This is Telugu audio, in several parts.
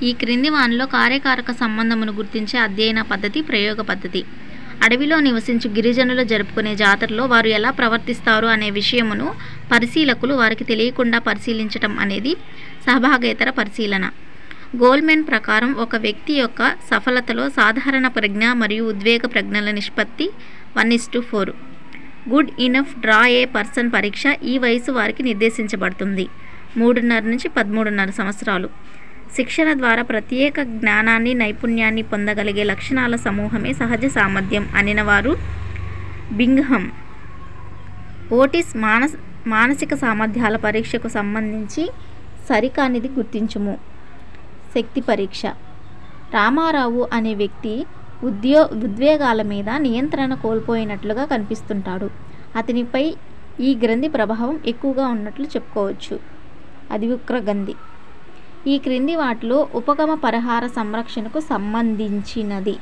ఈ క్రింది వానిలో కార్యకారక సంబంధమును గుర్తించే అధ్యయన పద్ధతి ప్రయోగ పద్ధతి. అడవిలో నివసించు గిరిజనులు జరుపుకునే జాతరలో వారు ఎలా ప్రవర్తిస్తారు అనే విషయమును పరిశీలకులు వారికి తెలియకుండా పరిశీలించటం అనేది సహభాగేతర పరిశీలన. గోల్మెన్ ప్రకారం ఒక వ్యక్తి యొక్క సఫలతలో సాధారణ ప్రజ్ఞ మరియు ఉద్వేగ ప్రజ్ఞల నిష్పత్తి 1:4. గుడ్ ఇనఫ్ డ్రా ఏ పర్సన్ పరీక్ష ఈ వయసు వారికి నిర్దేశించబడుతుంది 3.5 నుంచి 13.5 సంవత్సరాలు. శిక్షణ ద్వారా ప్రత్యేక జ్ఞానాన్ని నైపుణ్యాన్ని పొందగలిగే లక్షణాల సమూహమే సహజ సామర్థ్యం అనినవారు బింగ్హమ్. ఓటిస్ మానసిక సామర్థ్యాల పరీక్షకు సంబంధించి సరికానిది గుర్తించుము. శక్తి పరీక్ష. రామారావు అనే వ్యక్తి ఉద్వేగాల మీద నియంత్రణ కోల్పోయినట్లుగా కనిపిస్తుంటాడు. అతనిపై ఈ గ్రంథి ప్రభావం ఎక్కువగా ఉన్నట్లు చెప్పుకోవచ్చు. అది ఉగ్రగ్రంథి. ఈ క్రింది వాటిలో ఉపగమ పరిహార సంరక్షణకు సంబంధించినది.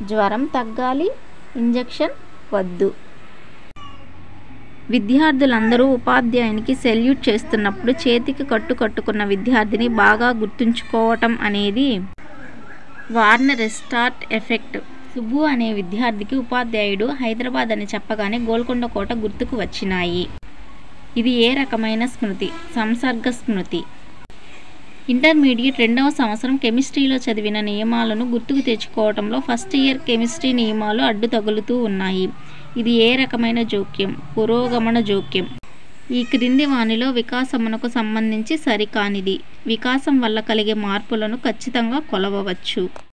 జ్వరం తగ్గాలి, ఇంజెక్షన్ వద్దు. విద్యార్థులందరూ ఉపాధ్యాయునికి సెల్యూట్ చేస్తున్నప్పుడు చేతికి కట్టుకున్న విద్యార్థిని బాగా గుర్తుంచుకోవటం అనేది వార్నర్ స్టార్ట్ ఎఫెక్ట్. సుబ్బు అనే విద్యార్థికి ఉపాధ్యాయుడు హైదరాబాద్ అని చెప్పగానే గోల్కొండ కోట గుర్తుకు వచ్చినాయి. ఇది ఏ రకమైన స్మృతి? సంసర్గ స్మృతి. ఇంటర్మీడియట్ 2వ సంవత్సరం కెమిస్ట్రీలో చదివిన నియమాలను గుర్తుకు తెచ్చుకోవటంలో ఫస్ట్ ఇయర్ కెమిస్ట్రీ నియమాలు అడ్డు తగులుతూ ఉన్నాయి. ఇది ఏ రకమైన జోక్యం? పురోగమన జోక్యం. ఈ క్రింది వానిలో వికాసమునకు సంబంధించి సరికానిది. వికాసం వల్ల కలిగే మార్పులను ఖచ్చితంగా కొలవవచ్చు.